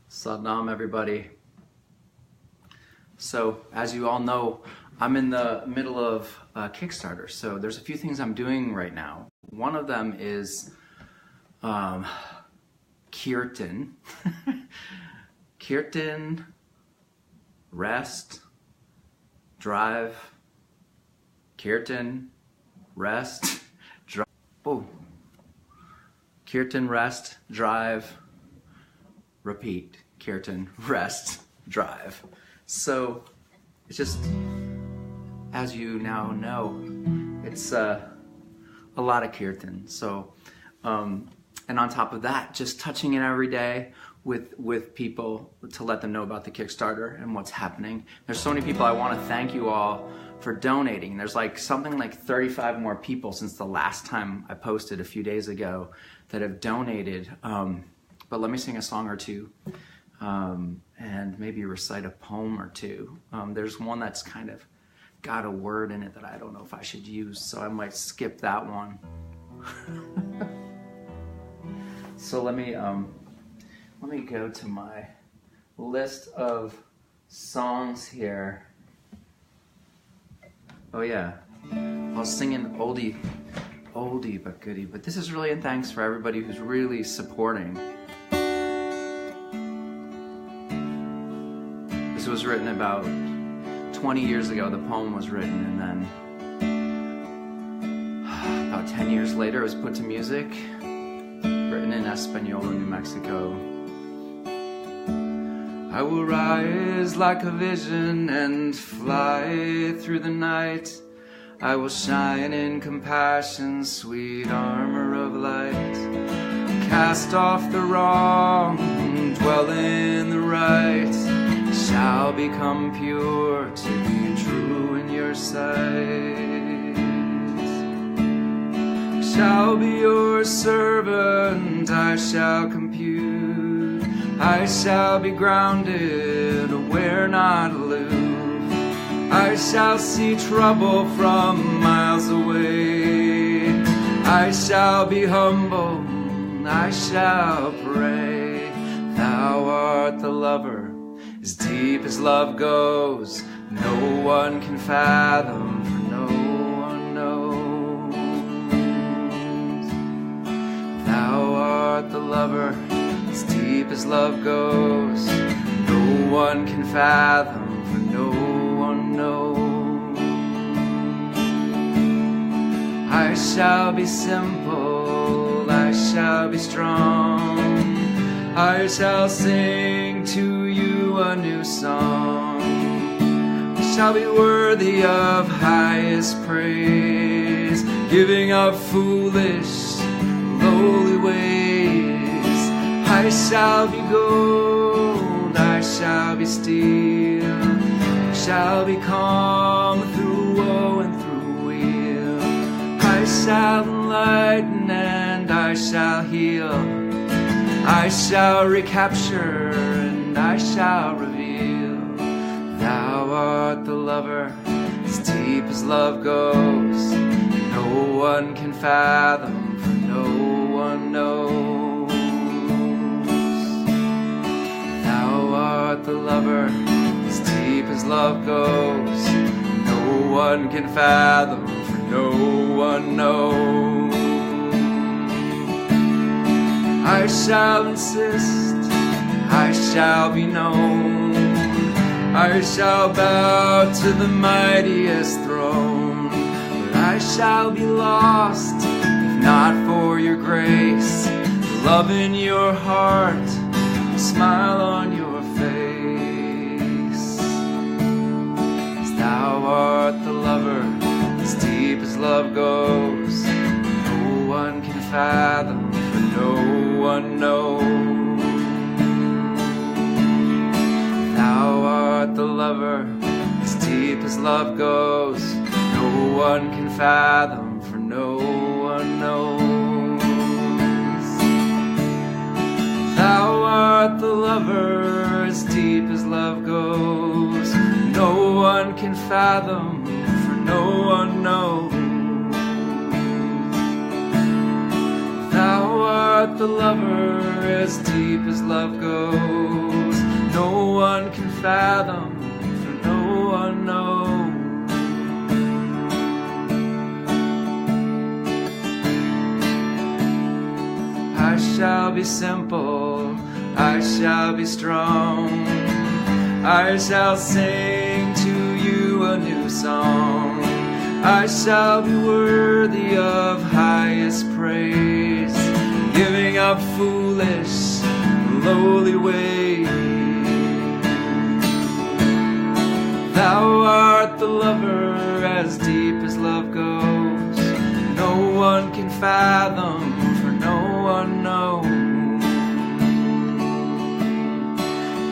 Salam, everybody. So, as you all know, I'm in the middle of Kickstarter. So there's a few things I'm doing right now. One of them is Kirtan. Kirtan, rest, drive. Kirtan, rest, drive. Oh. Kirtan, rest, drive, repeat. Kirtan, rest, drive. So it's just, as you now know, it's a lot of kirtan. So, and on top of that, just touching it every day with people to let them know about the Kickstarter and what's happening. There's so many people. I want to thank you all for donating. There's something like 35 more people since the last time I posted a few days ago that have donated. But let me sing a song or two. And maybe recite a poem or two. There's one that's kind of got a word in it that I don't know if I should use, so I might skip that one. So let me go to my list of songs here. Oh yeah, I was singing oldie but goodie, but this is really in thanks for everybody who's really supporting. This was written about 20 years ago. The poem was written, and then about 10 years later it was put to music, written in Española, New Mexico. I will rise like a vision and fly through the night. I will shine in compassion's sweet armor of light. Cast off the wrong, dwell in the right. Shall become pure to be true in your sight. Shall be your servant, I shall compute. I shall be grounded, aware not aloof. I shall see trouble from miles away. I shall be humble, I shall pray. Thou art the lover, as deep as love goes, no one can fathom, for no one knows. Thou art the lover, as deep as love goes, no one can fathom, for no one knows. I shall be simple, I shall be strong, I shall sing to you a new song. I shall be worthy of highest praise, giving up foolish, lowly ways. I shall be gold, I shall be steel, I shall be calm through woe and through weal. I shall enlighten and I shall heal. I shall recapture and I shall reveal. Thou art the lover, as deep as love goes, no one can fathom, for no one knows. Thou art the lover, as deep as love goes, no one can fathom, for no one knows. I shall insist, I shall be known, I shall bow to the mightiest throne. But I shall be lost, if not for your grace, love in your heart, smile on your face. As thou art the lover, as deep as love goes, no one can fathom, for no one knows. Thou art the lover, as deep as love goes, no one can fathom, for no one knows. Thou art the lover, as deep as love goes, no one can fathom, for no one knows. Thou art the lover, as deep as love goes. one can fathom, for no one knows. I shall be simple, I shall be strong, I shall sing to you a new song. I shall be worthy of highest praise, giving up foolish, lowly ways. Thou art the lover as deep as love goes. No one can fathom, for no one knows.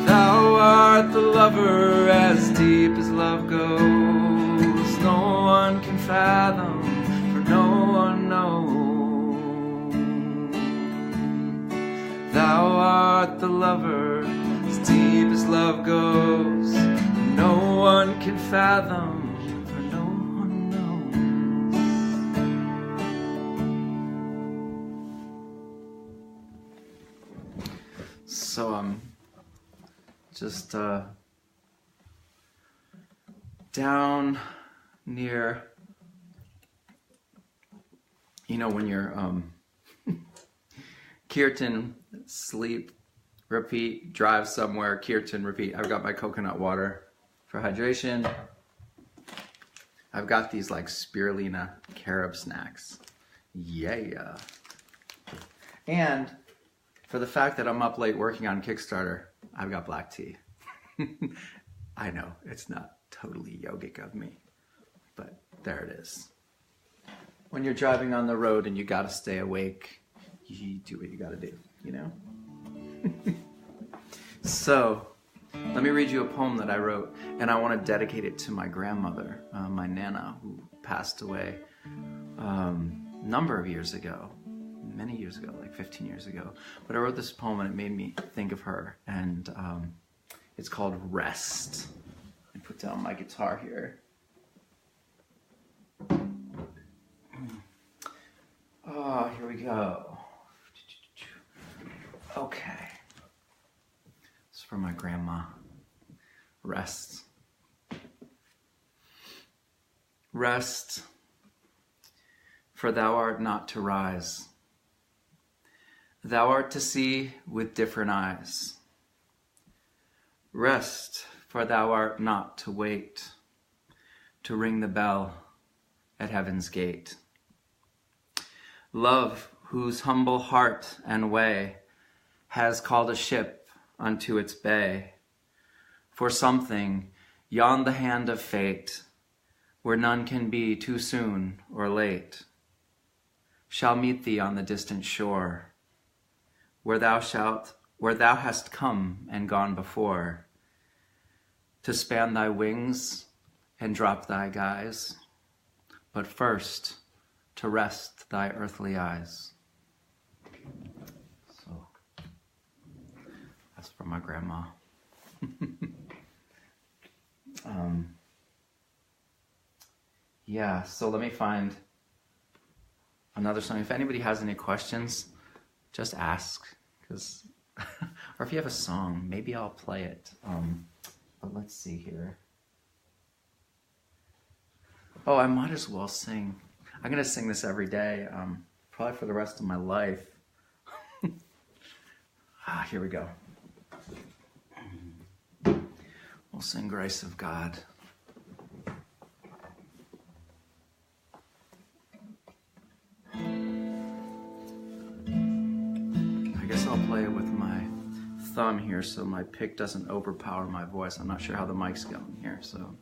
Thou art the lover as deep as love goes. No one can fathom, for no one knows. Thou art the lover as deep as love goes. No one can fathom, for no one knows. So just down near, you know, when you're kirtan, sleep, repeat, drive somewhere, kirtan, repeat. I've got my coconut water for hydration. I've got these like spirulina carob snacks. Yeah. And for the fact that I'm up late working on Kickstarter, I've got black tea. I know, it's not totally yogic of me, but there it is. When you're driving on the road and you gotta stay awake, you do what you gotta do, you know? So, let me read you a poem that I wrote, and I want to dedicate it to my grandmother, my Nana, who passed away a number of years ago, many years ago, like 15 years ago. But I wrote this poem and it made me think of her, and it's called Rest. I put down my guitar here. Oh, here we go. Okay. It's for my grandma. Rest. Rest, for thou art not to rise. Thou art to see with different eyes. Rest, for thou art not to wait, to ring the bell at heaven's gate. Love, whose humble heart and way has called a ship unto its bay, for something yond the hand of fate, where none can be too soon or late, shall meet thee on the distant shore, where thou hast come and gone before, to span thy wings and drop thy guise, but first to rest thy earthly eyes. So, that's from my grandma. Yeah, so let me find another song. If anybody has any questions, just ask, because, or if you have a song, maybe I'll play it. But let's see here. Oh, I might as well sing. I'm gonna sing this every day, probably for the rest of my life. Here we go. We'll sing Grace of God. I guess I'll play it with my thumb here so my pick doesn't overpower my voice. I'm not sure how the mic's going here, so.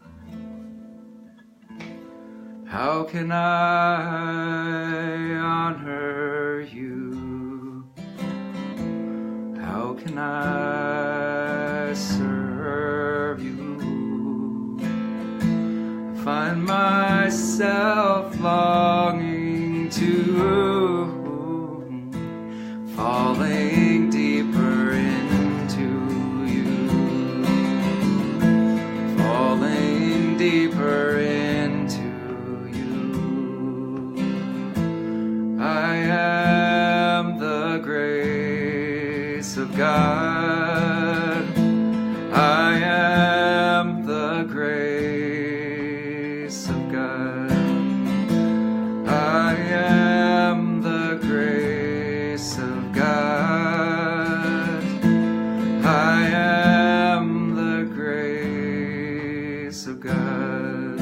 How can I honor you? How can I serve you? Find myself longing to, falling deeper into you, falling deeper into you. I am the grace of God. I am the grace of God. I am the grace of God. I am the grace of God.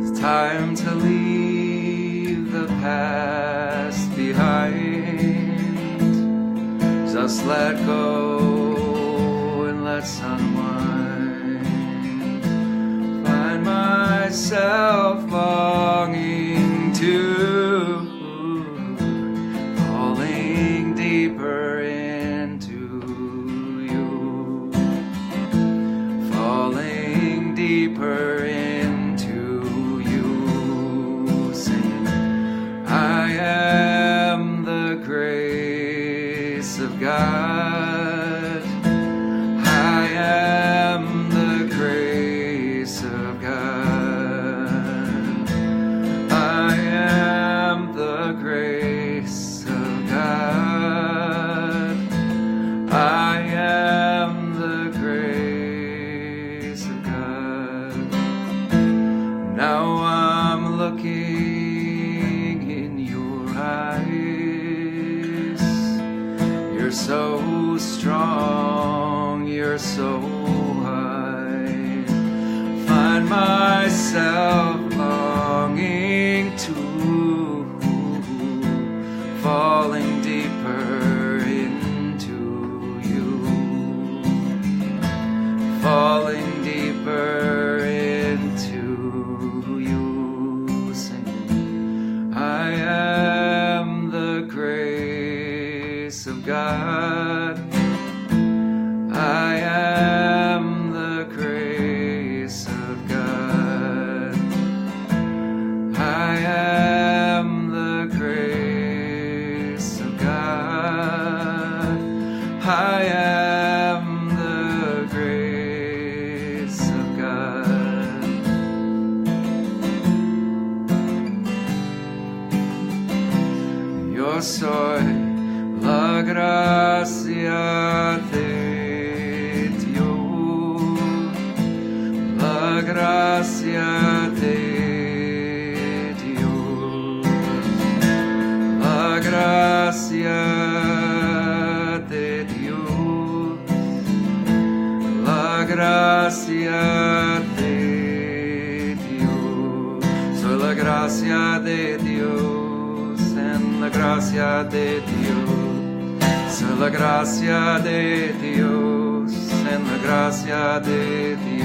It's time to leave the past behind. Just let go and let's unwind. Find myself longing to, falling deeper into you, falling deeper into you, singing, I am the grace of God. I am the grace of God. I am the grace of God. I am the grace of God. Now I'm looking in your eyes. You're so strong, you're so high. Find myself longing to, falling deeper into you, falling deeper into you, singing, I am the grace of God. I am the grace of God. I am the grace of God. I am the grace of God. Yo soy la gracia de Dios, la gracia de Dios, la gracia de Dios, la gracia de Dios. Soy la gracia de Dios, en la gracia de Dios. Soy la gracia de Dios, en la gracia de Dios.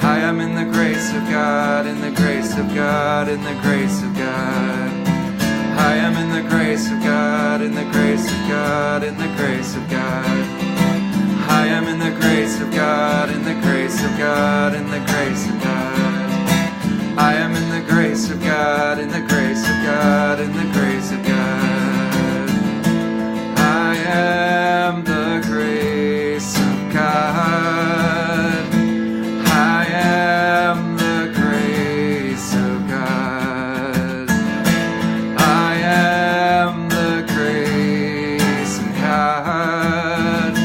I am in the grace of God, in the grace of God, in the grace of God. I am in the grace of God, in the grace of God, in the grace of God. I am in the grace of God, in the grace of God, in the grace of God. I am in the grace of God, in the grace of God, in the grace of God. I am the grace of God. I am the grace of God. I am the grace of God.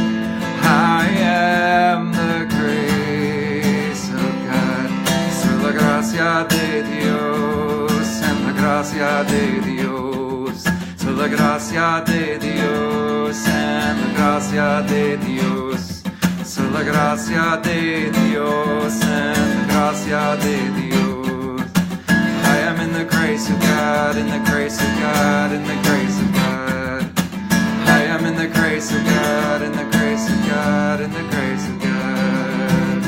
I am the grace of God. Soy la gracia de Dios, en la gracia de Dios. Soy la gracia de Dios, en la gracia de Dios. Soy la gracia de Dios, en la gracia de Dios. I am in the grace of God, in the grace of God, in the grace of God. I am in the grace of God, in the grace of God, in the grace of God.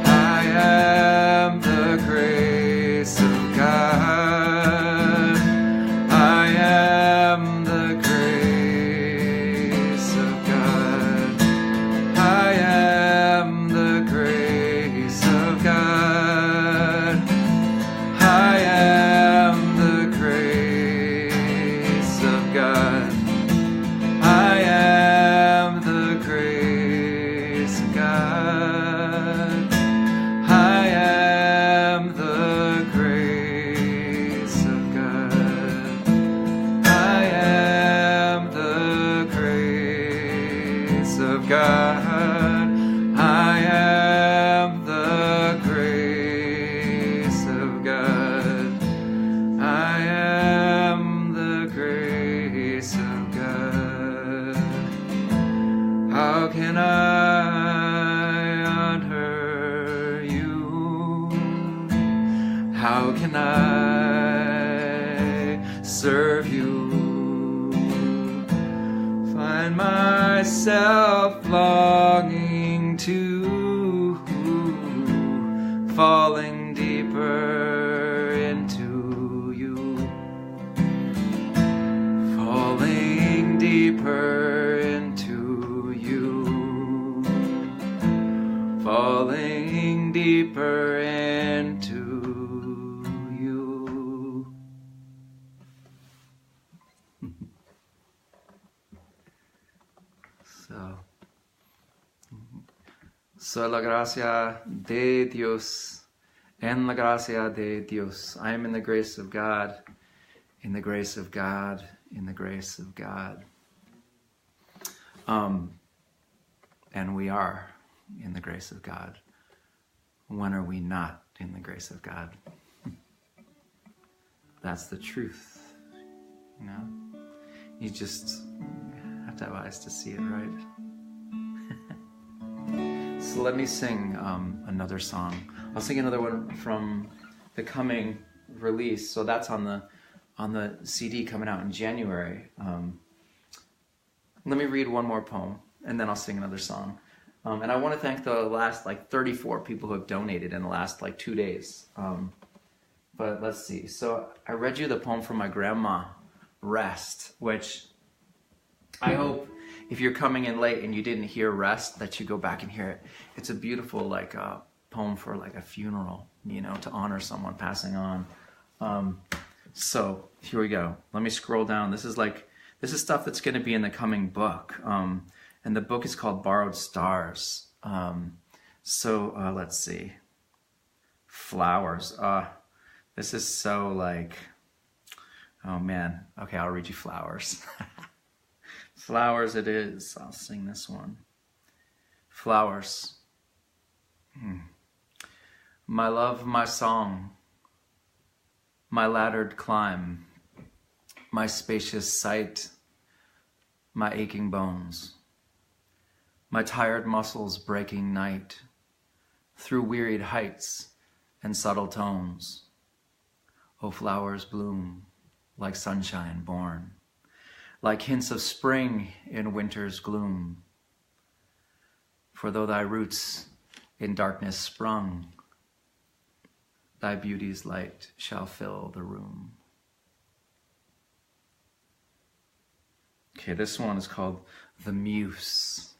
I am the grace of God. I am the grace of God. I am the grace of God. I am the grace can I serve you? Find myself longing to, falling deeper into you, falling deeper into you, falling deeper into you. So la gracia de Dios, en la gracia de Dios. I am in the grace of God, in the grace of God, in the grace of God. And we are in the grace of God. When are we not in the grace of God? That's the truth, you know? You just have to have eyes to see it, right? So let me sing another song. I'll sing another one from the coming release. So that's on the CD coming out in January. Let me read one more poem, and then I'll sing another song. And I want to thank the last 34 people who have donated in the last 2 days. But let's see. So I read you the poem from my grandma, Rest, which I hope if you're coming in late and you didn't hear Rest, that you go back and hear it. It's a beautiful poem for a funeral, to honor someone passing on. So here we go. Let me scroll down. This is stuff that's going to be in the coming book. And the book is called Borrowed Stars. Let's see. Flowers. This is so oh man. Okay, I'll read you Flowers. Flowers it is. I'll sing this one. Flowers. My love, my song, my laddered climb, my spacious sight, my aching bones, my tired muscles breaking night, through wearied heights and subtle tones. Oh, flowers bloom like sunshine born, like hints of spring in winter's gloom. For though thy roots in darkness sprung, thy beauty's light shall fill the room. Okay, this one is called The Muse.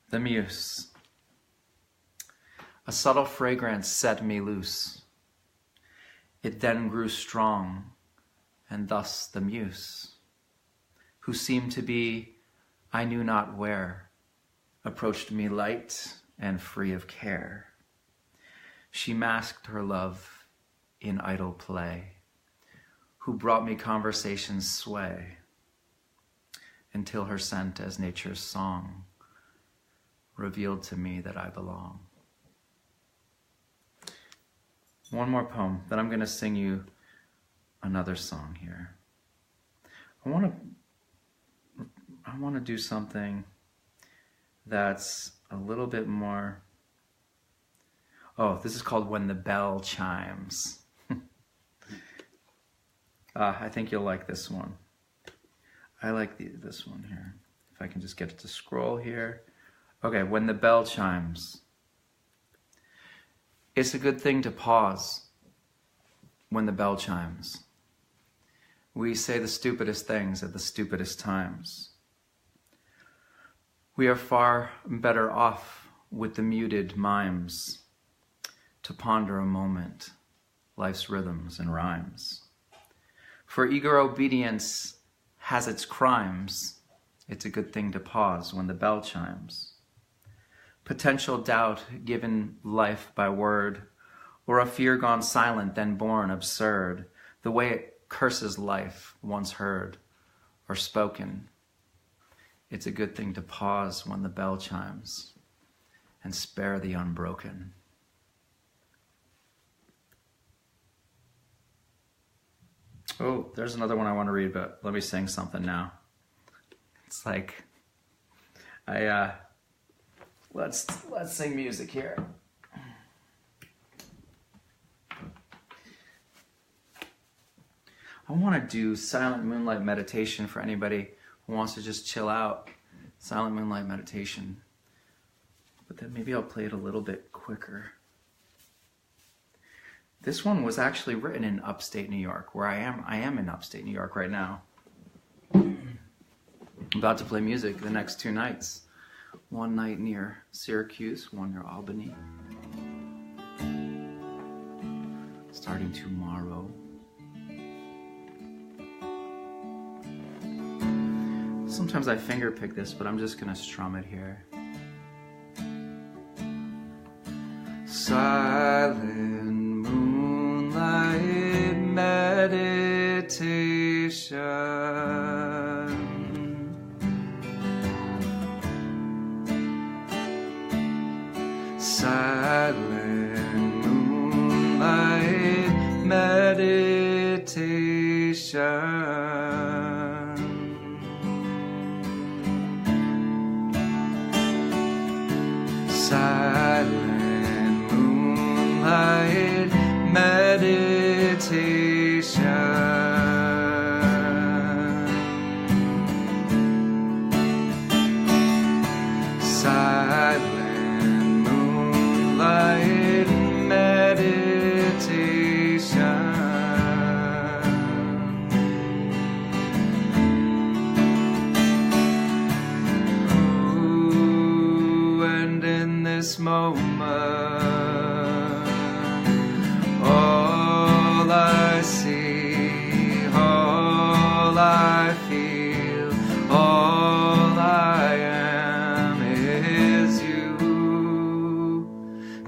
The Muse. A subtle fragrance set me loose. It then grew strong, and thus the Muse, who seemed to be I knew not where, approached me light and free of care. She masked her love in idle play, who brought me conversation's sway, until her scent as nature's song revealed to me that I belong. One more poem, then I'm going to sing you another song here. I want to do something that's a little bit more. Oh, this is called When the Bell Chimes. I think you'll like this one. I like this one here. If I can just get it to scroll here. Okay, When the Bell Chimes. It's a good thing to pause when the bell chimes. We say the stupidest things at the stupidest times. We are far better off with the muted mimes to ponder a moment, life's rhythms and rhymes. For eager obedience has its crimes. It's a good thing to pause when the bell chimes. Potential doubt given life by word, or a fear gone silent then born absurd, the way it curses life once heard or spoken. It's a good thing to pause when the bell chimes and spare the unbroken. Oh, there's another one I want to read, but let me sing something now. It's let's sing music here. I want to do silent moonlight meditation for anybody who wants to just chill out. Silent moonlight meditation. But then maybe I'll play it a little bit quicker. This one was actually written in upstate New York, where I am in upstate New York right now. I'm about to play music the next 2 nights. One night near Syracuse, one near Albany. Starting tomorrow. Sometimes I finger pick this, but I'm just gonna strum it here. Silent moonlight meditation. Silent moonlight meditation. Silent moonlight meditation. Silent moonlight meditation. Ooh, and in this moment, all I see, all I feel, all I am is you,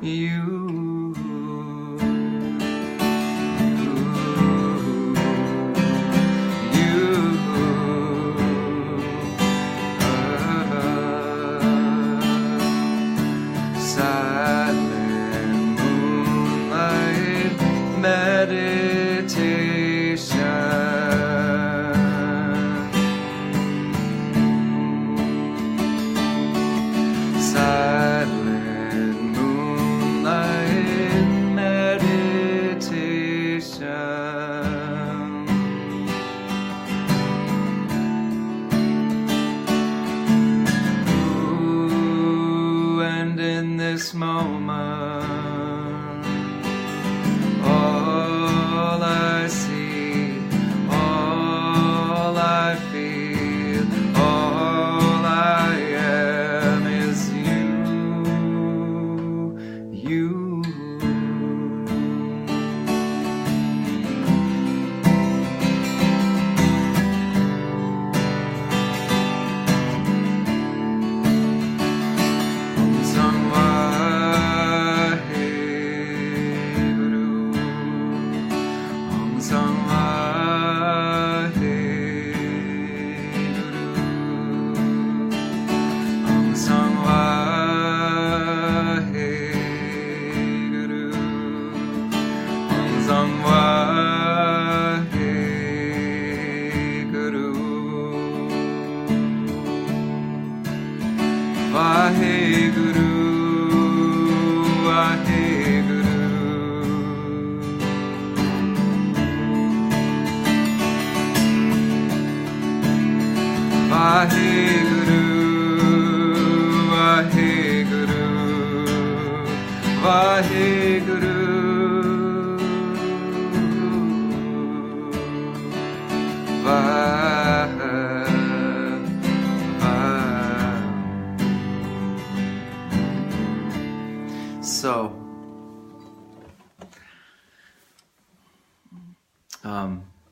you. Silent moonlight meditation. Silent moonlight meditation. Ooh, and in this moment, all I see, all I feel, all I am is you, you. Vaheguru, Vaheguru, Vaheguru, Vaheguru, Vaheguru,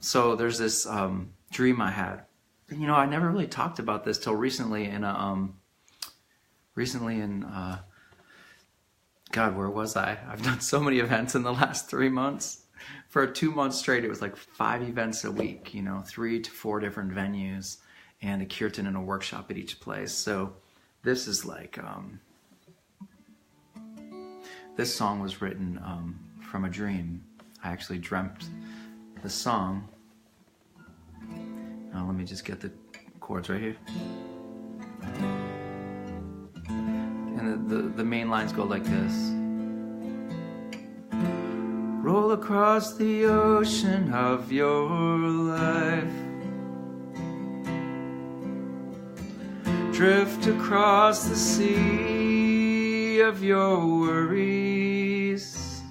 So there's this dream I had, and you know, I never really talked about this till recently in a God, where was I? I've done so many events in the last 3 months. For 2 months straight, it was like 5 events a week, you know, 3 to 4 different venues, and a kirtan and a workshop at each place. So this is like, this song was written from a dream. I actually dreamt the song. Let me just get the chords right here. And the main lines go like this. Roll across the ocean of your life. Drift across the sea of your worries.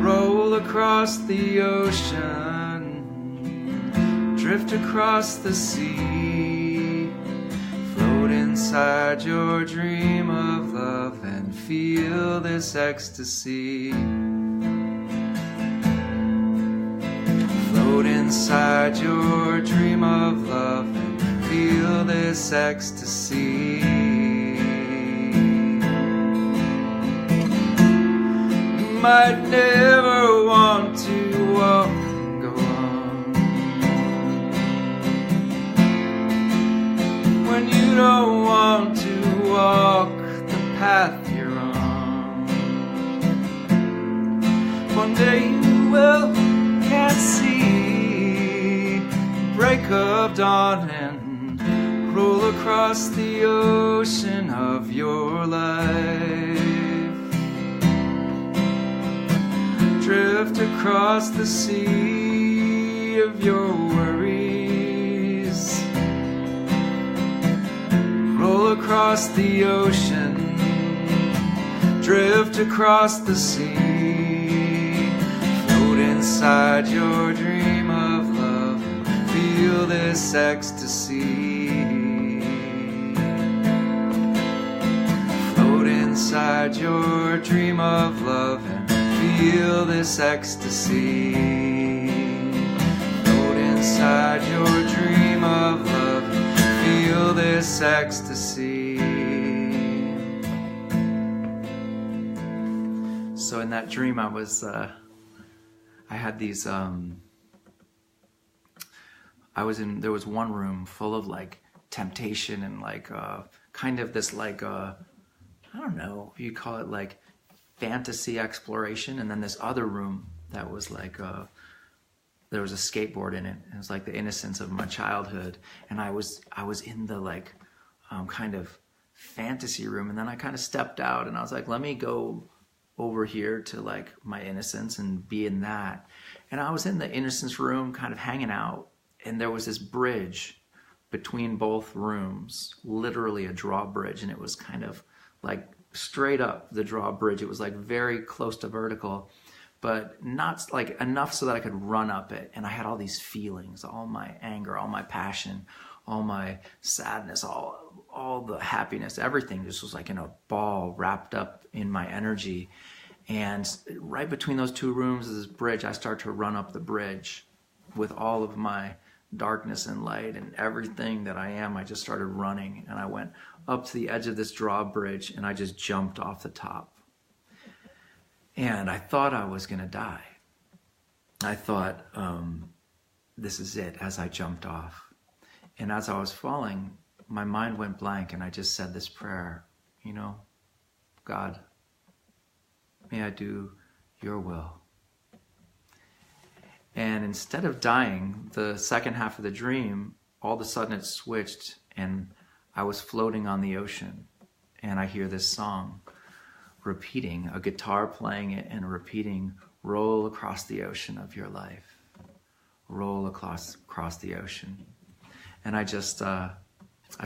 Roll across the ocean. Drift across the sea. Float inside your dream of love and feel this ecstasy. Float inside your dream of love and feel this ecstasy. Might never want to walk and go on when you don't want to walk the path you're on. One day you will, can't see break of dawn and roll across the ocean of your life. Drift across the sea of your worries. Roll across the ocean. Drift across the sea. Float inside your dream of love. Feel this ecstasy. Float inside your dream of love and feel this ecstasy. Float inside your dream of love. Feel this ecstasy. So in that dream, I had these. There was one room full of like temptation and like kind of this like I don't know if you call it like fantasy exploration, and then this other room that was like there was a skateboard in it. It was like the innocence of my childhood, and I was in the like kind of fantasy room, and then I kind of stepped out and I was like, let me go over here to like my innocence and be in that. And I was in the innocence room kind of hanging out, and there was this bridge between both rooms, literally a drawbridge, and it was kind of like straight up the drawbridge. It was like very close to vertical, but not like enough so that I could run up it. And I had all these feelings, all my anger, all my passion, all my sadness, all the happiness, everything just was like in a ball wrapped up in my energy. And right between those two rooms is this bridge. I start to run up the bridge with all of my darkness and light and everything that I am. I just started running, and I went up to the edge of this drawbridge, and I just jumped off the top. And I thought I was going to die. I thought, this is it, as I jumped off. And as I was falling, my mind went blank, and I just said this prayer, God, may I do your will. And instead of dying, the second half of the dream, all of a sudden it switched, and I was floating on the ocean. And I hear this song repeating, a guitar playing it and repeating, roll across the ocean of your life. Roll across the ocean. And I just, I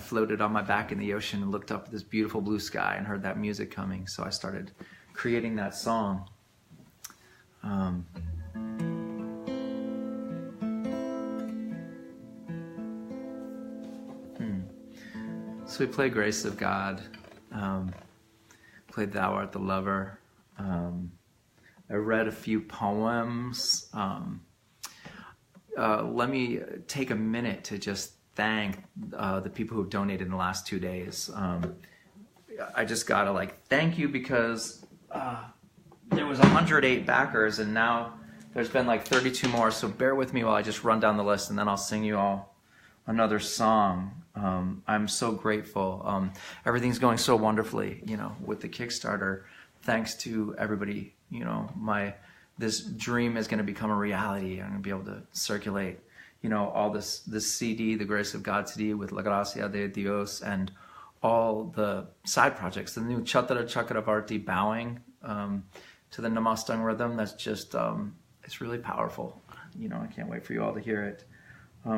floated on my back in the ocean and looked up at this beautiful blue sky and heard that music coming. So I started creating that song. So we played Grace of God, played Thou Art the Lover. I read a few poems. Let me take a minute to just thank the people who've donated in the last 2 days. I just gotta thank you, because there was 108 backers, and now there's been 32 more. So bear with me while I just run down the list, and then I'll sing you all another song. I'm so grateful. Everything's going so wonderfully, with the Kickstarter. Thanks to everybody, this dream is going to become a reality. I'm going to be able to circulate, all this CD, the Grace of God CD with La Gracia de Dios, and all the side projects, the new Chatara Chakravarti bowing to the Namastang rhythm that's just, it's really powerful. You know, I can't wait for you all to hear it.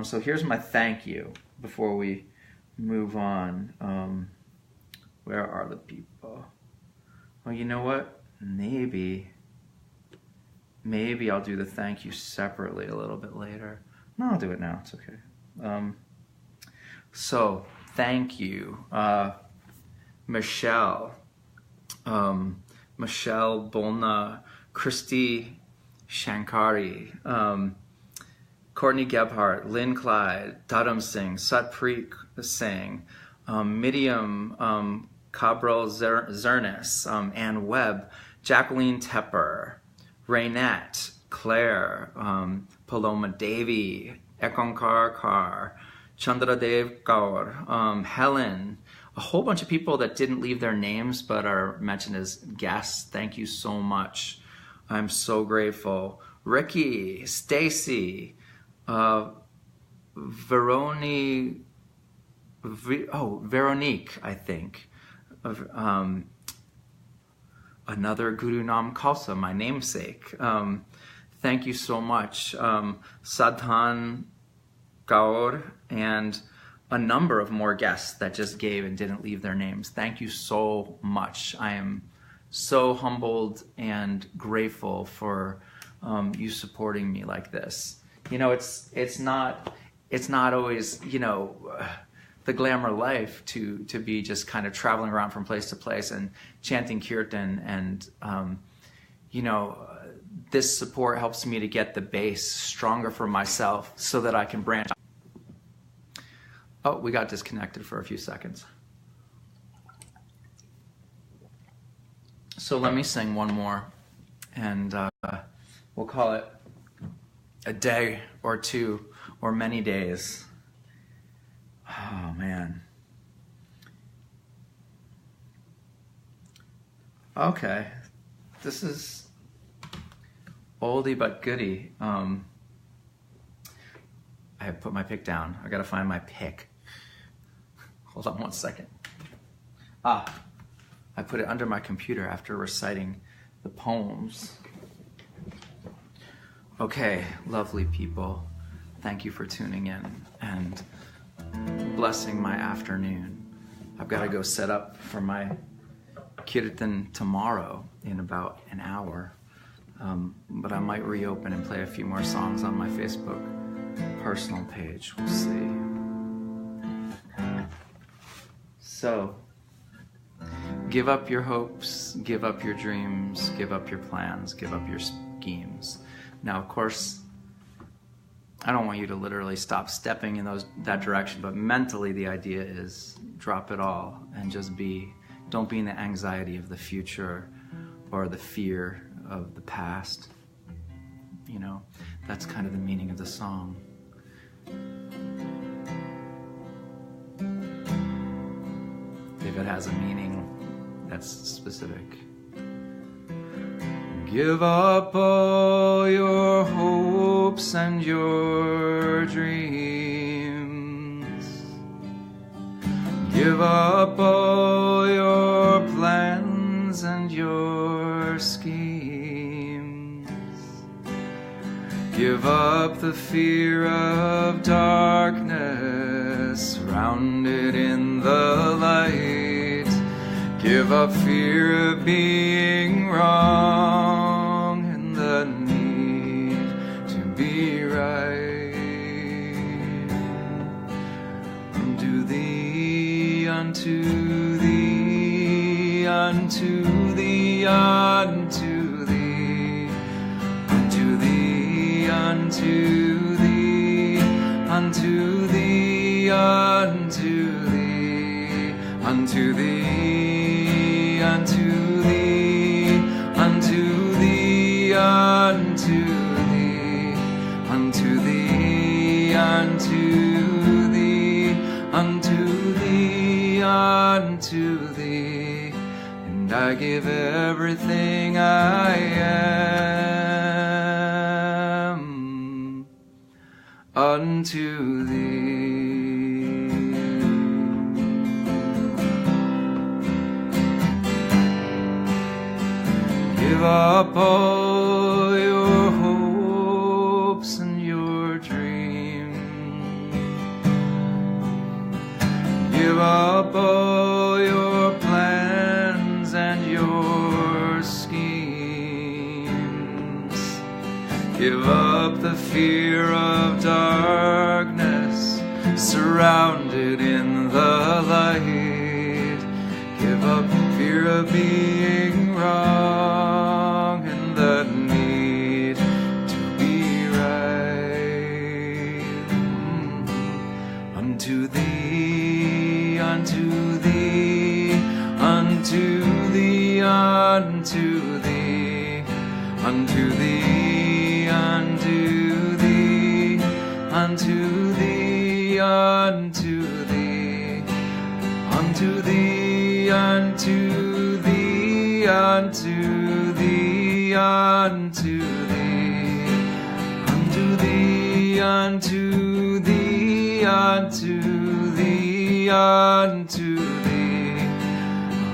So here's my thank you before we move on. Where are the people? Well, you know what? Maybe I'll do the thank you separately a little bit later. No, I'll do it now. It's okay. So, thank you. Michelle. Michelle Bolna. Christy Shankari. Courtney Gebhardt. Lynn Clyde. Gurunam Singh. Satpreet Singh. Miriam Cabral Zernis. Ann Webb. Jacqueline Tepper. Raynette, Claire, Paloma Devi, Ekonkar Kar, Chandradev Kaur, Helen, a whole bunch of people that didn't leave their names but are mentioned as guests. Thank you so much. I'm so grateful. Ricky, Stacy, Veronique, I think. Another Gurunam Khalsa, my namesake. Thank you so much. Sadhan Gaur and a number of more guests that just gave and didn't leave their names. Thank you so much. I am so humbled and grateful for you supporting me like this. You know, it's not always, you know, the glamour life to be just kind of traveling around from place to place and chanting kirtan, and you know, this support helps me to get the base stronger for myself so that I can branch. Oh, we got disconnected for a few seconds. So let me sing one more, and we'll call it a day or two or many days. Oh, man. Okay. This is oldie but goodie. I have put my pick down. I gotta find my pick. Hold on one second. I put it under my computer after reciting the poems. Okay, lovely people. Thank you for tuning in and blessing my afternoon. I've got to go set up for my kirtan tomorrow in about an hour. But I might reopen and play a few more songs on my Facebook personal page. We'll see. So, give up your hopes, give up your dreams, give up your plans, give up your schemes. Now, of course, I don't want you to literally stop stepping in that direction, but mentally the idea is drop it all and just be. Don't be in the anxiety of the future or the fear of the past. You know, that's kind of the meaning of the song. If it has a meaning that's specific. Give up all your hopes and your dreams. Give up all your plans and your schemes. Give up the fear of darkness, surrounded in the light. Give up fear of being wrong and the need to be right. Unto thee, unto thee, unto thee, unto thee, unto thee, unto thee, unto thee, unto thee, unto thee. Unto thee, unto thee, unto thee, unto thee, unto thee, unto thee, unto thee, and I give everything I am unto thee. Give Give up all your hopes and your dreams. Give up all your plans and your schemes. Give up the fear of darkness, surrounded in the light. Give up fear of being wrong and the need to be right. Unto thee, unto thee, unto thee, unto thee, unto thee, unto thee, unto thee, unto thee, unto thee, unto thee, unto thee, unto thee, unto thee, unto thee, unto thee, unto thee,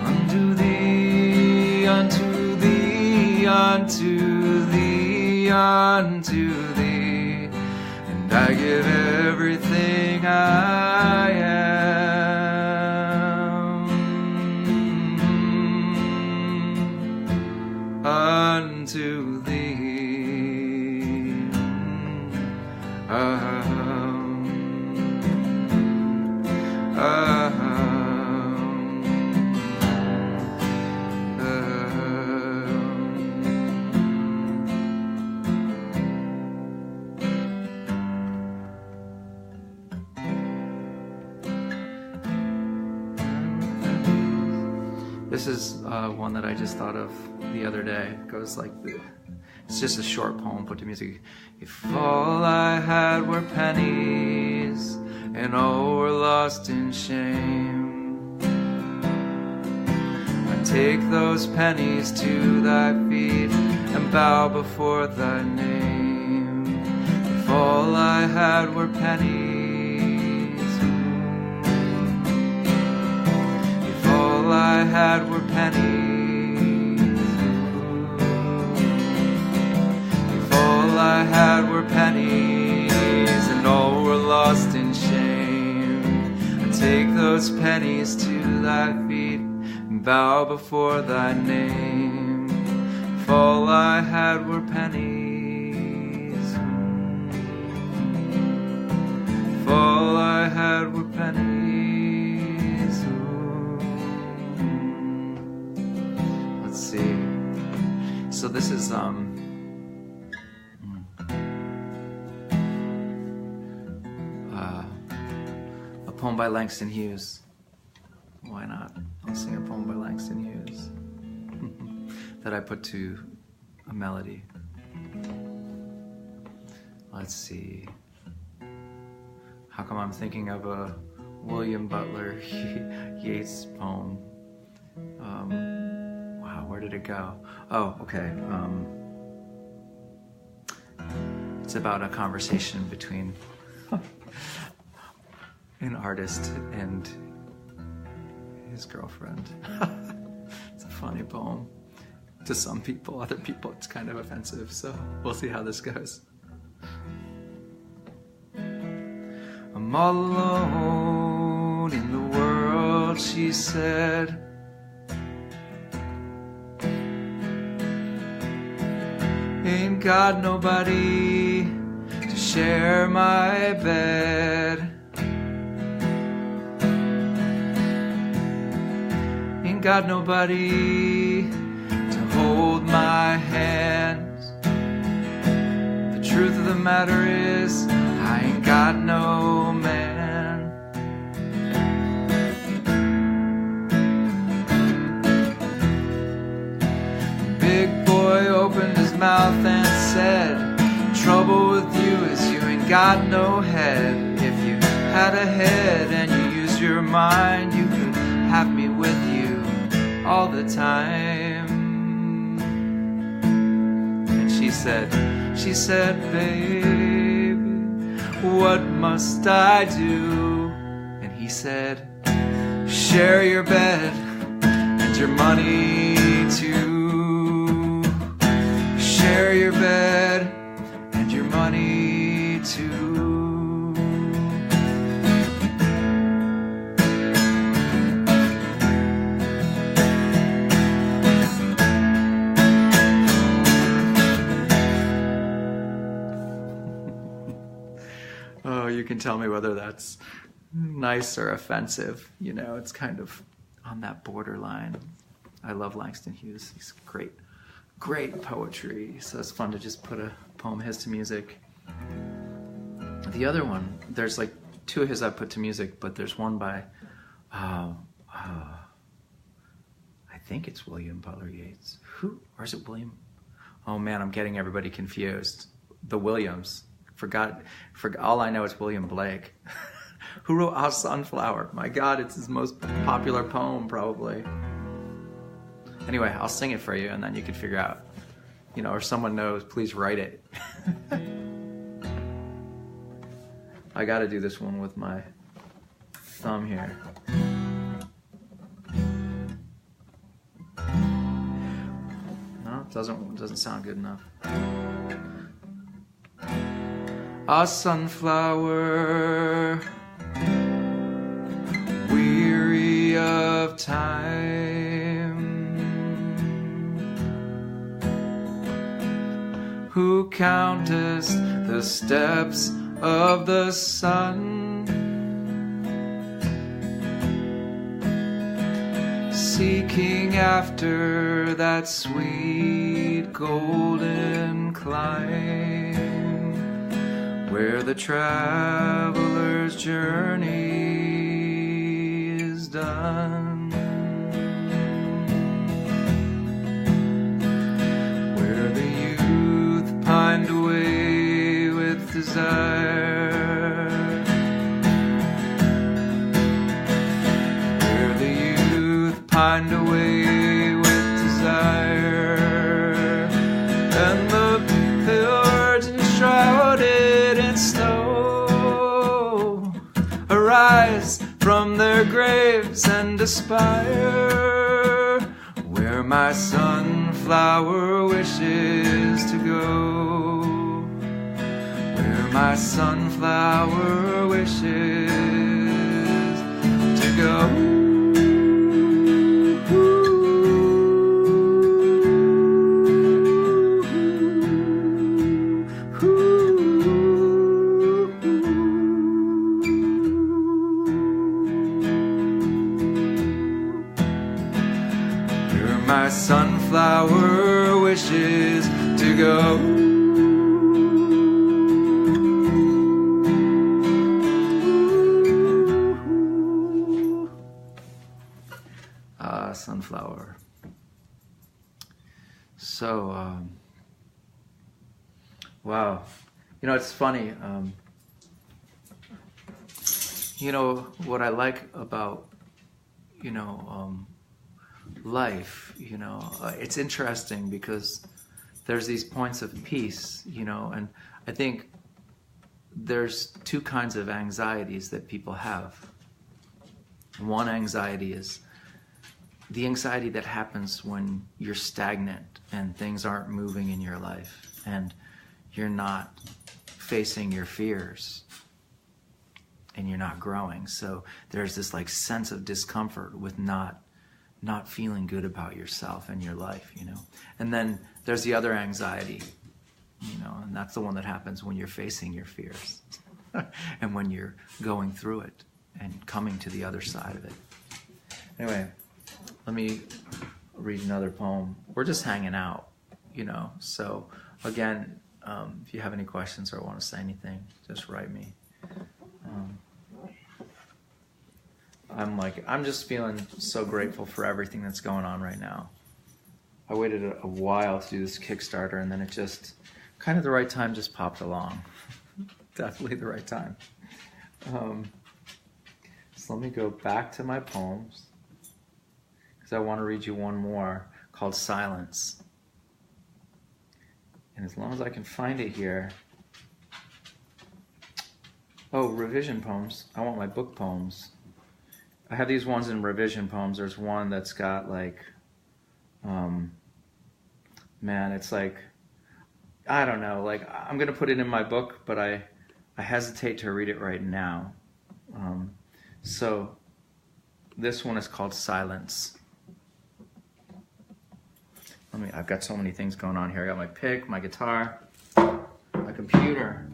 unto thee, unto thee, unto thee, unto thee, and I give everything I am unto thee. This is one that I just thought of the other day. It goes like this. It's just a short poem put to music. If all I had were pennies and all were lost in shame, I'd take those pennies to thy feet and bow before thy name. If all I had were pennies, if all I had were pennies, all I had were pennies and all were lost in shame, I take those pennies to thy feet and bow before thy name. If all I had were pennies, if all I had were pennies. Let's see. So this is a poem by Langston Hughes. Why not? I'll sing a poem by Langston Hughes that I put to a melody. Let's see. How come I'm thinking of a William Butler Yeats poem? Wow, where did it go? Oh, okay. It's about a conversation between an artist and his girlfriend. It's a funny poem to some people. Other people it's kind of offensive, so we'll see how this goes. I'm all alone in the world, she said. Ain't got nobody to share my bed. Ain't got nobody to hold my hands. The truth of the matter is, I ain't got no man. The big boy opened his mouth and said, trouble with you is you ain't got no head. If you had a head and you used your mind, you could have me with you all the time. And she said, baby, what must I do? And he said, share your bed and your money too. share your bed and your money too. Oh, you can tell me whether that's nice or offensive. You know, it's kind of on that borderline. I love Langston Hughes. He's great poetry. So it's fun to just put a poem of his to music. The other one, there's like two of his I put to music, but there's one by, I think it's William Butler Yeats. Or is it William? Oh man, I'm getting everybody confused. The Williams. Forgot. All I know is William Blake. Who wrote A Sunflower? My God, it's his most popular poem, probably. Anyway, I'll sing it for you, and then you can figure out, you know, or someone knows, please write it. I got to do this one with my thumb here. No, it doesn't sound good enough. A sunflower, weary of time, who countest the steps of the sun, seeking after that sweet golden clime, where the traveler's journey is done, where the youth pined away with desire, where the youth pined away with desire, and the pillars enshrouded in snow arise from their graves and aspire, where my sunflower wishes to go, where my sunflower wishes to go. My sunflower wishes to go. Sunflower. So, wow. You know, it's funny. You know, what I like about, you know, life, you know, it's interesting because there's these points of peace, you know, and I think there's two kinds of anxieties that people have. One anxiety is the anxiety that happens when you're stagnant and things aren't moving in your life and you're not facing your fears and you're not growing. So there's this like sense of discomfort with not feeling good about yourself and your life, you know. And then there's the other anxiety, you know, and that's the one that happens when you're facing your fears and when you're going through it and coming to the other side of it. Anyway, let me read another poem. We're just hanging out, you know. So again, if you have any questions or want to say anything, just write me. I'm just feeling so grateful for everything that's going on right now. I waited a while to do this Kickstarter, and then it just, kind of the right time just popped along. Definitely the right time. So let me go back to my poems, because I want to read you one more called Silence. And as long as I can find it here. Oh, revision poems. I want my book poems. I have these ones in revision poems. There's one that's got like, man, it's like I don't know, like I'm going to put it in my book, but I hesitate to read it right now. So this one is called Silence. I've got so many things going on here. I got my pick, my guitar, my computer.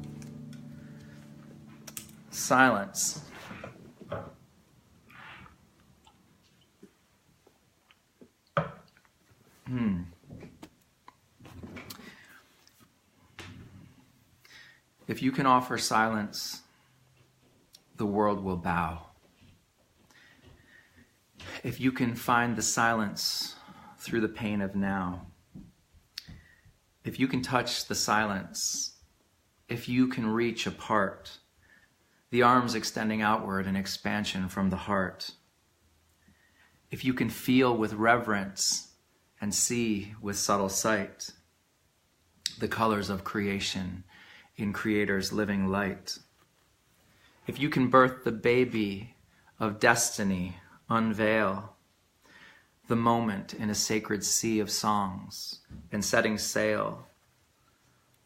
Silence. If you can offer silence, the world will bow. If you can find the silence through the pain of now, if you can touch the silence, if you can reach apart, the arms extending outward in expansion from the heart, if you can feel with reverence and see with subtle sight the colors of creation in Creator's living light, if you can birth the baby of destiny, unveil the moment in a sacred sea of songs and setting sail,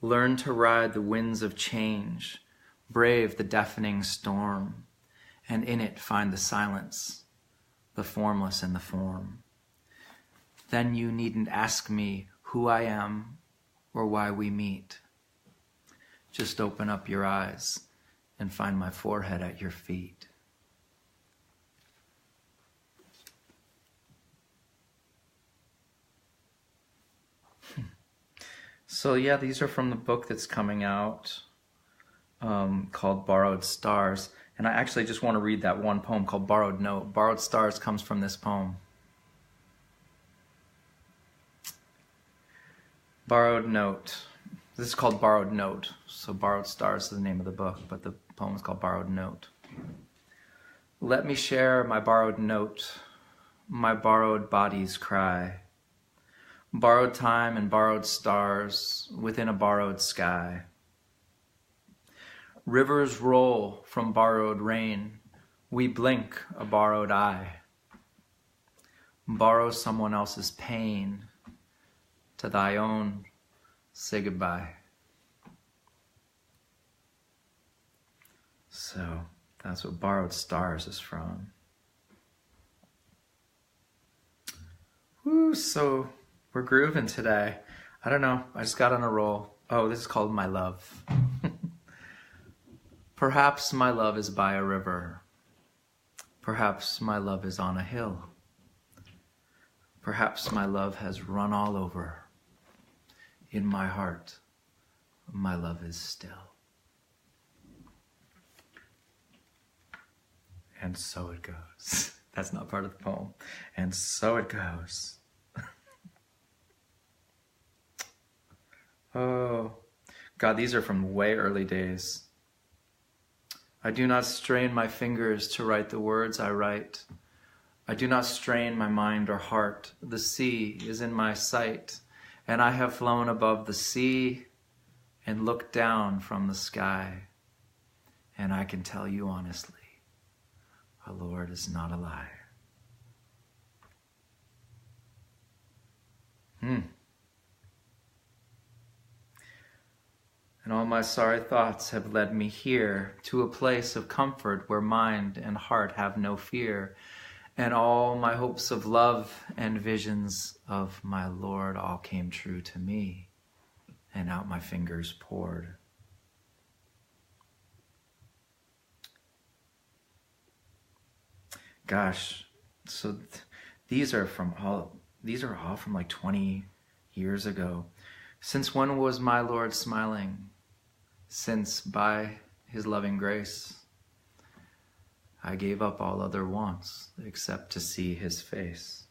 learn to ride the winds of change, brave the deafening storm, and in it find the silence, the formless in the form. Then you needn't ask me who I am or why we meet. Just open up your eyes and find my forehead at your feet. So yeah, these are from the book that's coming out called Borrowed Stars. And I actually just want to read that one poem called Borrowed Note. Borrowed Stars comes from this poem. Borrowed Note. This is called Borrowed Note. So Borrowed Stars is the name of the book, but the poem is called Borrowed Note. Let me share my borrowed note, my borrowed body's cry. Borrowed time and borrowed stars within a borrowed sky. Rivers roll from borrowed rain. We blink a borrowed eye. Borrow someone else's pain. To thy own, say goodbye. So that's what Borrowed Stars is from. Woo, so we're grooving today. I don't know, I just got on a roll. Oh, this is called My Love. Perhaps my love is by a river. Perhaps my love is on a hill. Perhaps my love has run all over. In my heart, my love is still. And so it goes. That's not part of the poem. And so it goes. Oh, God, these are from way early days. I do not strain my fingers to write the words I write. I do not strain my mind or heart. The sea is in my sight, and I have flown above the sea and looked down from the sky. And I can tell you honestly, our Lord is not a liar. And all my sorry thoughts have led me here to a place of comfort where mind and heart have no fear. And all my hopes of love and visions of my Lord all came true to me, and out my fingers poured. Gosh, so these are all from like 20 years ago. Since when was my Lord smiling? Since by his loving grace, I gave up all other wants except to see his face.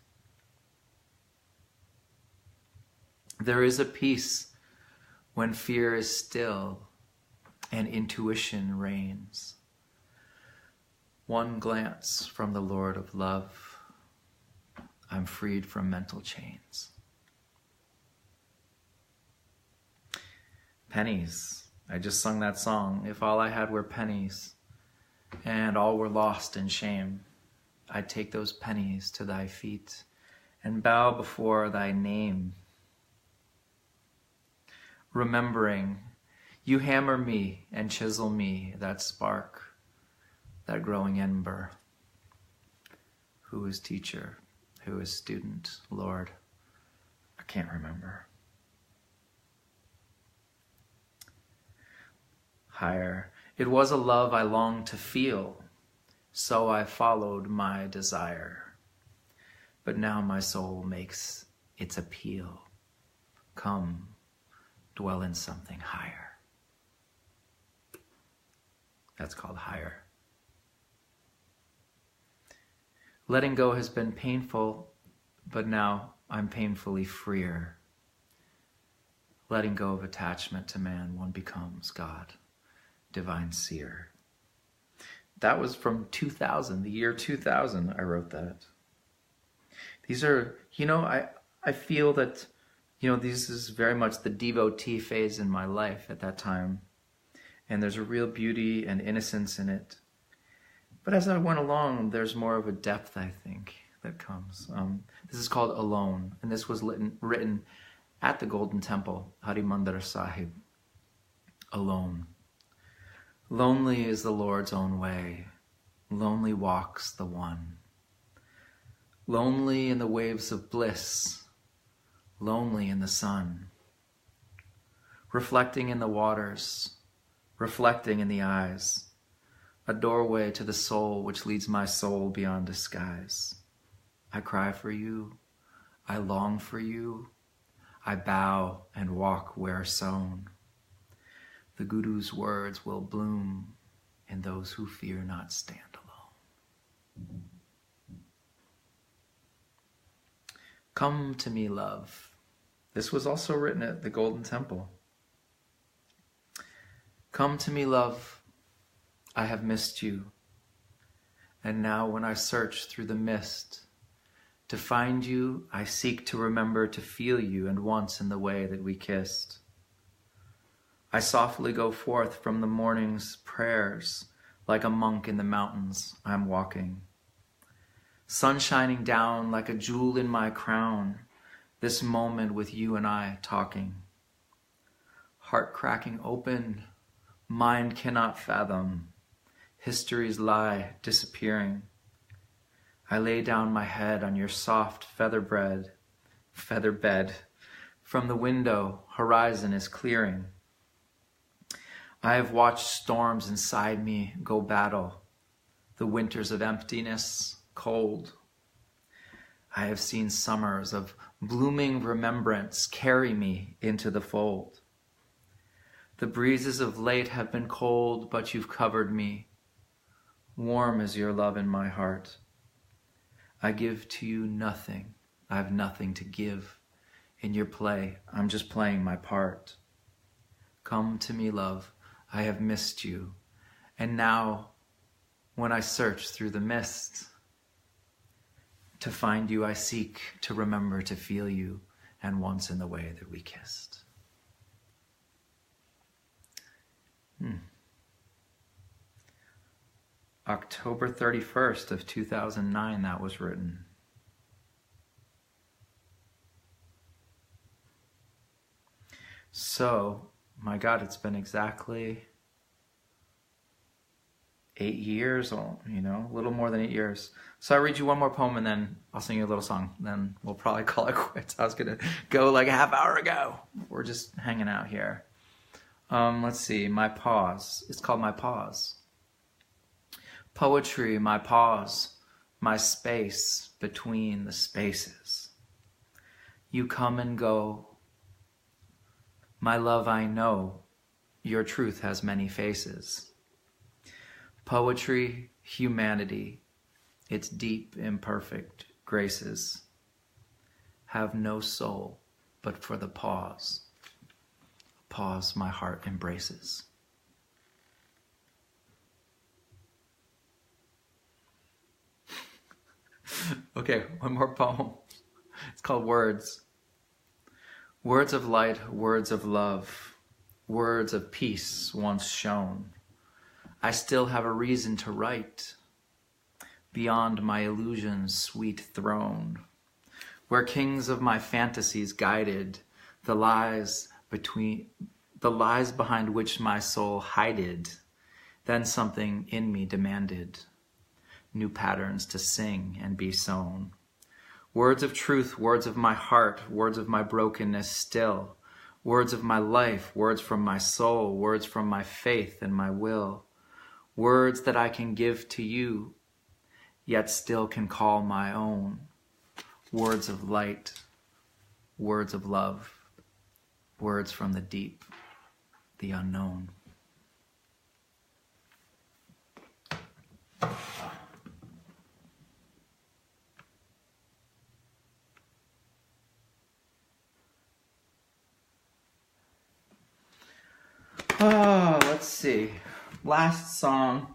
There is a peace when fear is still and intuition reigns. One glance from the Lord of love, I'm freed from mental chains. Pennies. I just sung that song. If all I had were pennies, and all were lost in shame, I'd take those pennies to thy feet and bow before thy name. remembering. You hammer me and chisel me, that spark, that growing ember. Who is teacher? Who is student? Lord, I can't remember. Higher. It was a love I longed to feel, so I followed my desire. But now my soul makes its appeal. Come, dwell in something higher. That's called higher. Letting go has been painful, but now I'm painfully freer. Letting go of attachment to man, one becomes God, divine seer. That was from 2000, the year 2000, I wrote that. These are, I feel that, this is very much the devotee phase in my life at that time. And there's a real beauty and innocence in it. But as I went along, there's more of a depth, I think, that comes. This is called Alone, and this was written at the Golden Temple, Harimandir Sahib. Alone. Lonely is the Lord's own way. Lonely walks the one. Lonely in the waves of bliss. Lonely in the sun. Reflecting in the waters. Reflecting in the eyes, a doorway to the soul which leads my soul beyond disguise. I cry for you, I long for you, I bow and walk where sown. The Guru's words will bloom in those who fear not stand alone. Come to me, love. This was also written at the Golden Temple. Come to me, love, I have missed you. And now when I search through the mist, to find you, I seek to remember to feel you, and once in the way that we kissed. I softly go forth from the morning's prayers, like a monk in the mountains I'm walking. Sun shining down like a jewel in my crown, this moment with you and I talking. Heart cracking open, mind cannot fathom, history's lie disappearing. I lay down my head on your soft feather bed. From the window, horizon is clearing. I have watched storms inside me go battle, the winters of emptiness, cold. I have seen summers of blooming remembrance carry me into the fold. The breezes of late have been cold, but you've covered me. Warm is your love in my heart. I give to you nothing. I have nothing to give. In your play, I'm just playing my part. Come to me, love. I have missed you. And now, when I search through the mist, to find you I seek, to remember to feel you, and once in the way that we kissed. October 31st of 2009, that was written. So, my God, it's been exactly 8 years, a little more than 8 years. So I'll read you one more poem and then I'll sing you a little song. Then we'll probably call it quits. I was going to go like a half hour ago. We're just hanging out here. Let's see, My Pause. It's called My Pause. Poetry, my pause, my space between the spaces. You come and go. My love, I know your truth has many faces. Poetry, humanity, its deep, imperfect graces have no soul but for the pause. Pause my heart embraces. Okay, one more poem. It's called Words. Words of light, words of love, words of peace once shown. I still have a reason to write beyond my illusion's sweet throne, where kings of my fantasies guided the lies between the lies behind which my soul hided. Then something in me demanded new patterns to sing and be sown. Words of truth, words of my heart, words of my brokenness still. Words of my life, words from my soul, words from my faith and my will. Words that I can give to you, yet still can call my own. Words of light, words of love, words from the deep, the unknown. Oh, let's see. Last song.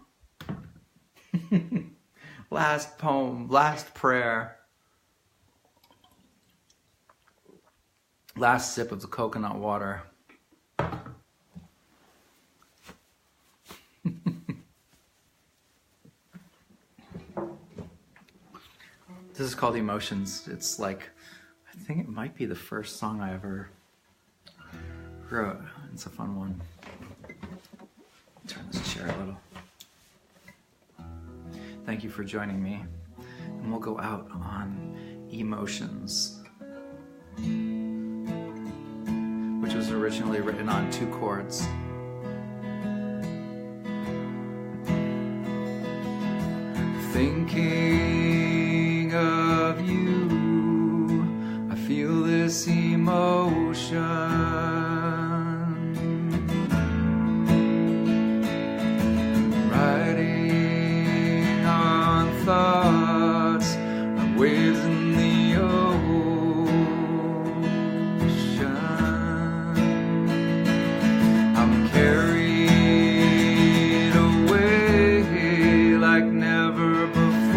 Last poem. Last prayer. Last sip of the coconut water. This is called Emotions. It's like, I think it might be the first song I ever wrote. It's a fun one. Turn this chair a little. Thank you for joining me. And we'll go out on Emotions, which was originally written on 2 chords. Thinking of you, I feel this emotion. Riding on thoughts of waves in the ocean. I'm carried away like never before.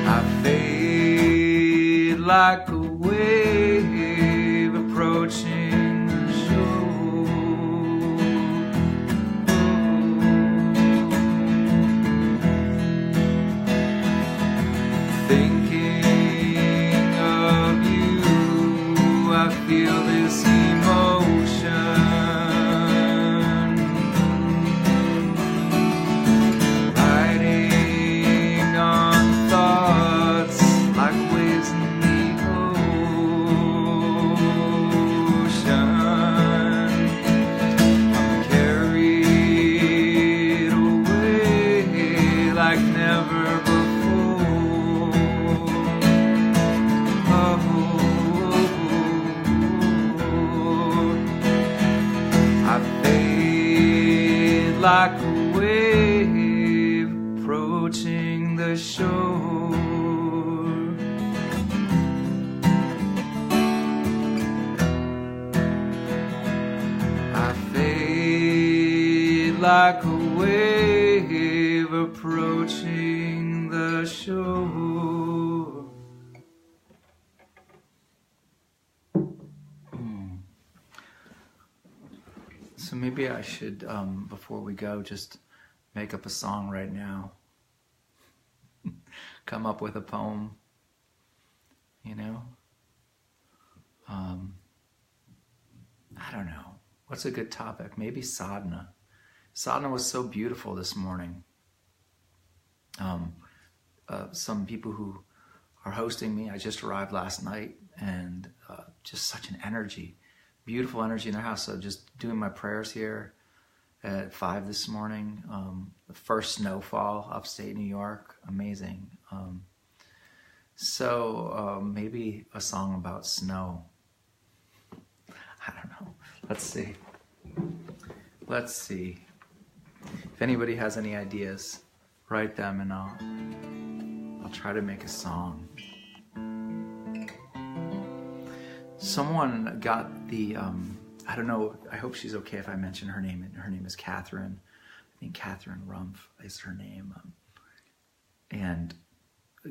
I fade like a wave approaching the shore. Thinking of you, I feel this emotion. Riding on thoughts like waves in the ocean. I'm carried away like never before. I fade like a wave approaching the shore. I fade like a wave approaching the shore. So maybe I should, before we go, just make up a song right now. Come up with a poem, you know? I don't know. What's a good topic? Maybe sadhana. Sadhana was so beautiful this morning. Some people who are hosting me, I just arrived last night, and just such an energy, beautiful energy in their house. So just doing my prayers here at 5 this morning. The first snowfall upstate New York, amazing. So maybe a song about snow. I don't know. Let's see. Let's see. If anybody has any ideas, write them and I'll try to make a song. Someone got the, I don't know, I hope she's okay if I mention her name. Her name is Catherine. I think Catherine Rumpf is her name. And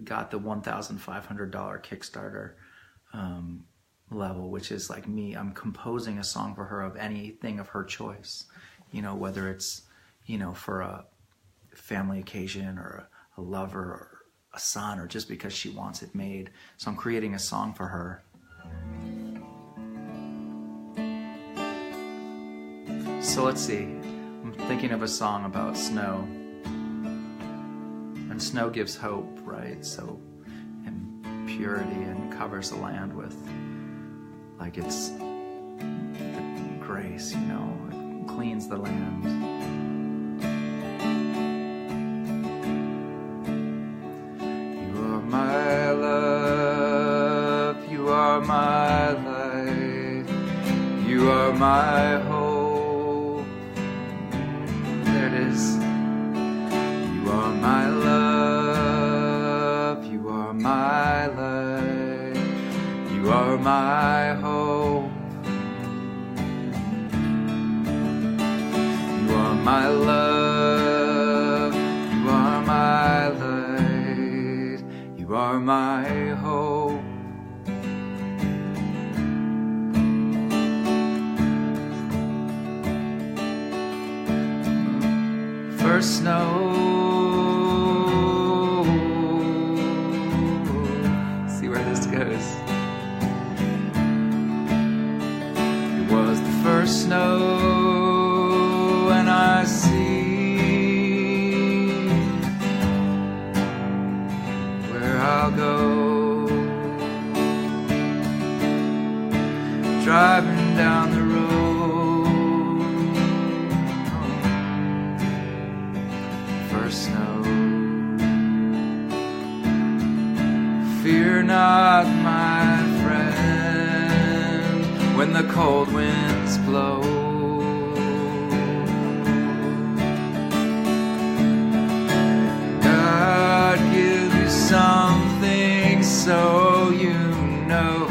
got the $1,500 Kickstarter level, which is like me. I'm composing a song for her of anything of her choice. You know, whether it's, you know, for a family occasion or a lover or a son, or just because she wants it made. So I'm creating a song for her. So let's see. I'm thinking of a song about snow. And snow gives hope, right? So, and purity, and covers the land with, like, it's grace, you know, it cleans the land. My love, you are my light, you are my hope. There it is. You are my love, you are my light, you are my hope. You are my love, you are my light, you are my hope. First snow, see where this goes. It was the first snow, and I see where I'll go. Driving down the road, first snow. Fear not, my friend, when the cold winds blow. God give you something so you know.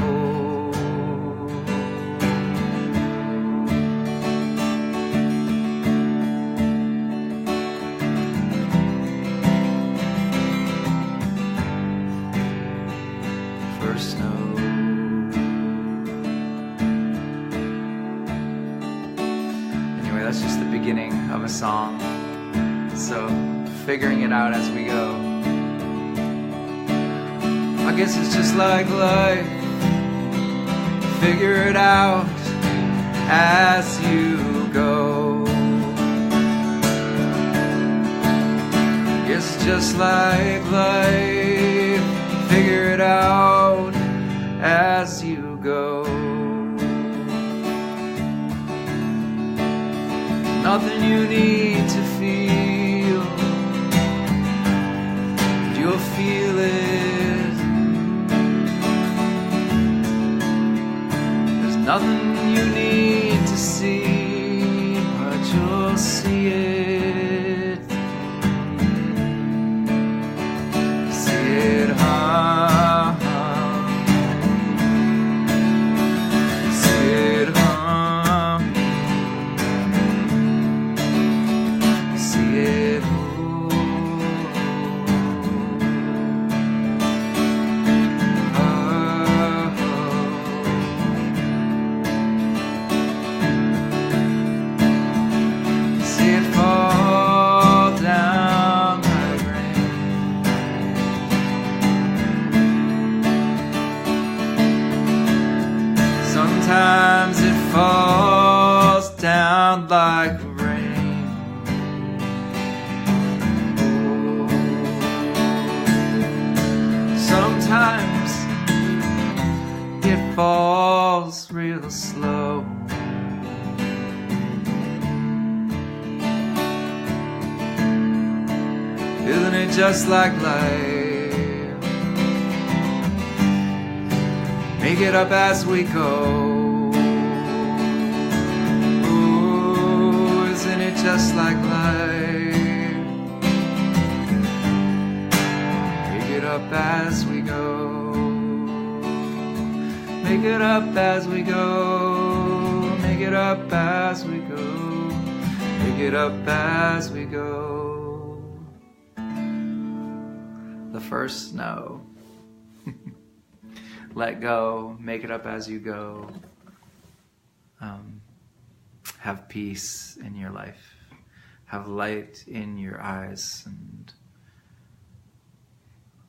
First snow. Anyway, that's just the beginning of a song. So, figuring it out as we go. I guess it's just like life. Figure it out as you go. It's just like life. Figure it out as you go. Nothing you need to feel, you'll feel it. There's nothing you need to see, but you'll see it. See it, huh? See it, huh? See it, see it fall down like rain. Sometimes it falls down like rain. Sometimes it falls real slow. Isn't it just like life? Make it up as we go. Ooh, isn't it just like life? Make it up as we go. Make it up as we go. Make it up as we go. Make it up as we go. The first snow. Let go, make it up as you go. Have peace in your life. Have light in your eyes, and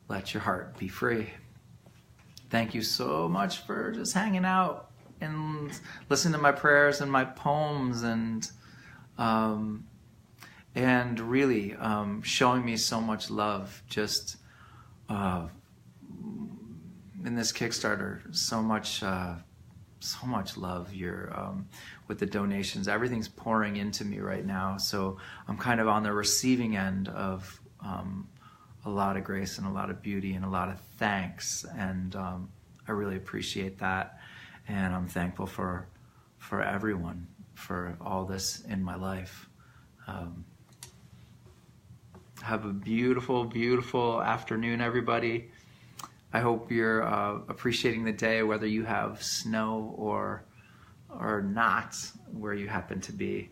let your heart be free. Thank you so much for just hanging out and listening to my prayers and my poems, and really showing me so much love just in this Kickstarter. So much love. You're with the donations, everything's pouring into me right now, so I'm kind of on the receiving end of a lot of grace and a lot of beauty and a lot of thanks, and I really appreciate that, and I'm thankful for everyone, for all this in my life. Have a beautiful, beautiful afternoon, everybody. I hope you're appreciating the day, whether you have snow or not, where you happen to be.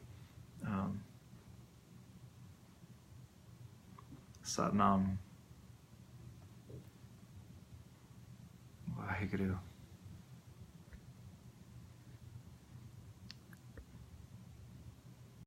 Satnam. Waheguru.